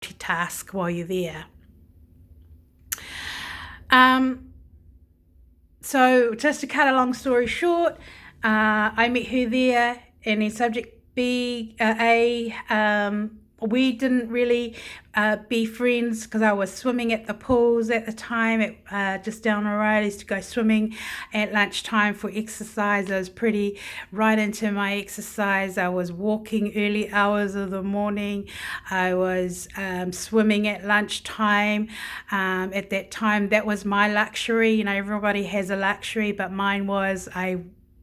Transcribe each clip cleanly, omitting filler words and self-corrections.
multitask while you're there. So just to cut a long story short, I met her there, and in subject A, we didn't really be friends because I was swimming at the pools at the time, just down the road. I used to go swimming at lunchtime for exercise. I was pretty right into my exercise. I was walking early hours of the morning. I was swimming at lunchtime. At that time, that was my luxury. You know, everybody has a luxury, but mine was, I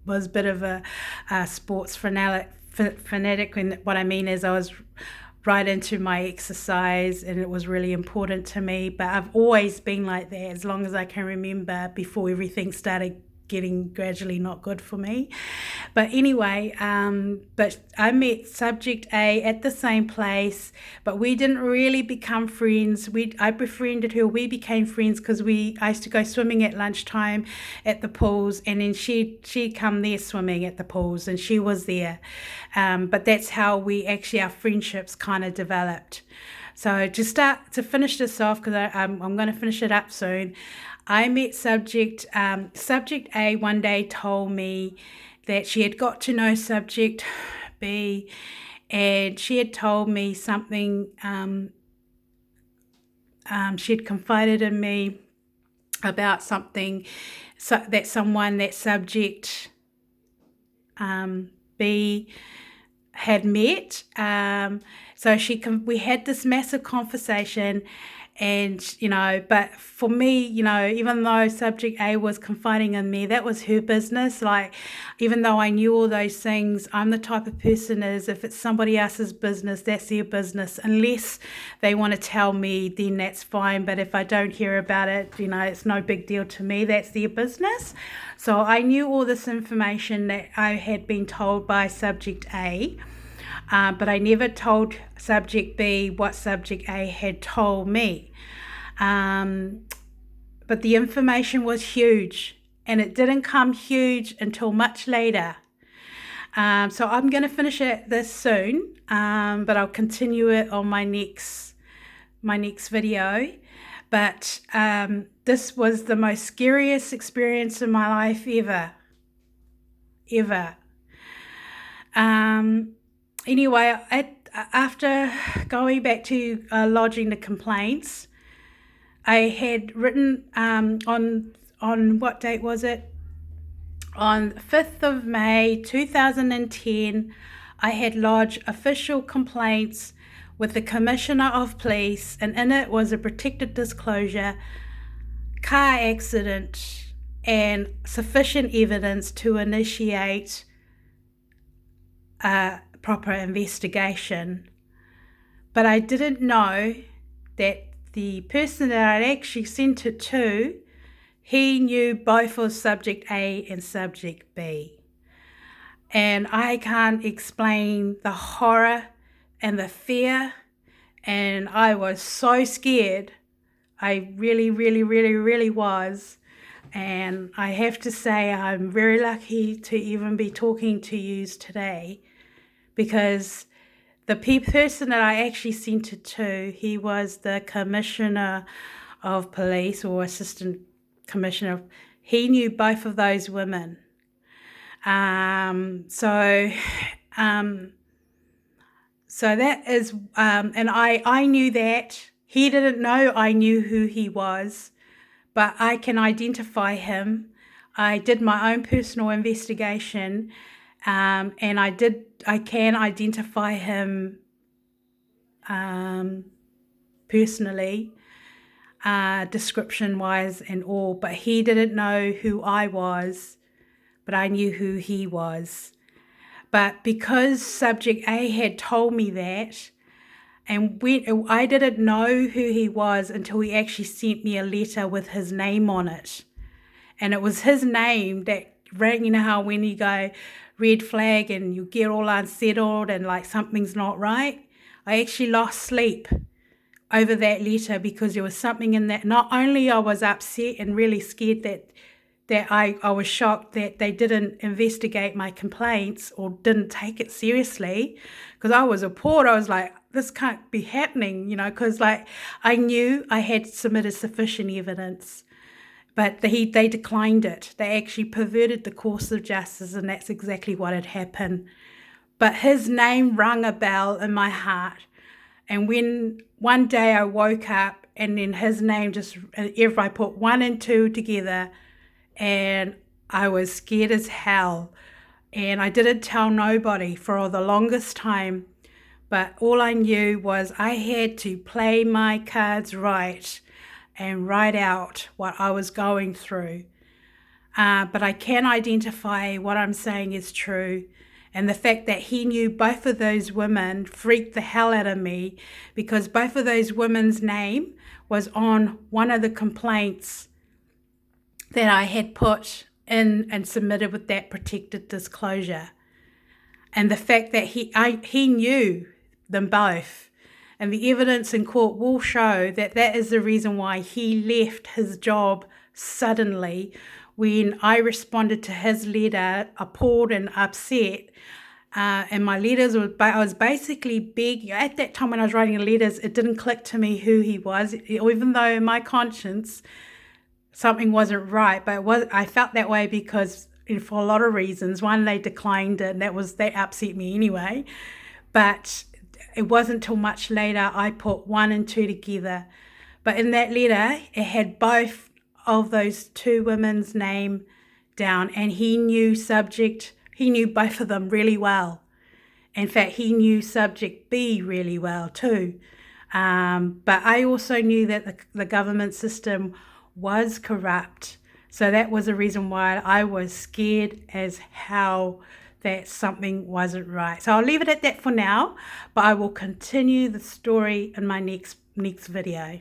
was a bit of a sports fanatic. And what I mean is I was right into my exercise, and it was really important to me. But I've always been like that as long as I can remember, before everything started getting gradually not good for me. But anyway, but I met subject A at the same place, but we didn't really become friends. I befriended her. We became friends because I used to go swimming at lunchtime at the pools, and then she'd come there swimming at the pools, and she was there. But that's how our friendships kind of developed. So to finish this off, because I'm going to finish it up soon, I met subject A one day told me that she had got to know subject B, and she had told me something. She had confided in me about something that subject B had met. So we had this massive conversation, and, you know, but for me, you know, even though subject A was confiding in me, that was her business. Like, even though I knew all those things, I'm the type of person is, if it's somebody else's business, that's their business. Unless they want to tell me, then that's fine. But if I don't hear about it, you know, it's no big deal to me. That's their business. So I knew all this information that I had been told by subject A. But I never told subject B what subject A had told me. But the information was huge, and it didn't come huge until much later. So I'm going to finish this soon, but I'll continue it on my next video. But this was the most scariest experience in my life ever. Anyway, after going back to lodging the complaints, I had written on what date was it? On 5th of May 2010, I had lodged official complaints with the Commissioner of Police, and in it was a protected disclosure, car accident, and sufficient evidence to initiate proper investigation. But I didn't know that the person that I'd actually sent it to, he knew both of subject A and subject B. And I can't explain the horror and the fear, and I was so scared. I really, really, really, really was. And I have to say I'm very lucky to even be talking to you today, because the person that I actually sent it to, he was the Commissioner of Police, or Assistant Commissioner. He knew both of those women. So that is, and I knew that. He didn't know I knew who he was, but I can identify him. I did my own personal investigation, and I can identify him personally, description-wise and all, but he didn't know who I was, but I knew who he was. But because subject A had told me that, and I didn't know who he was until he actually sent me a letter with his name on it. And it was his name that rang. You know how when you go red flag and you get all unsettled and like something's not right? I actually lost sleep over that letter, because there was something in that. Not only I was upset and really scared that I was shocked that they didn't investigate my complaints or didn't take it seriously, because I was appalled. I was like, this can't be happening, because like I knew I had submitted sufficient evidence, but they declined it. They actually perverted the course of justice, and that's exactly what had happened. But his name rang a bell in my heart. And when one day I woke up and then his name I put one and two together, and I was scared as hell. And I didn't tell nobody for the longest time. But all I knew was I had to play my cards right and write out what I was going through. But I can identify what I'm saying is true. And the fact that he knew both of those women freaked the hell out of me, because both of those women's name was on one of the complaints that I had put in and submitted with that protected disclosure. And the fact that he knew them both, and the evidence in court will show that that is the reason why he left his job suddenly when I responded to his letter, appalled and upset. And my letters I was basically begging. At that time when I was writing the letters, it didn't click to me who he was, even though in my conscience something wasn't right. But I felt that way because for a lot of reasons. One, they declined it, and that upset me anyway. But it wasn't till much later I put one and two together. But in that letter, it had both of those two women's name down, and he knew both of them really well. In fact, he knew subject B really well too. But I also knew that the government system was corrupt. So that was the reason why I was scared as hell that something wasn't right. So I'll leave it at that for now, but I will continue the story in my next video.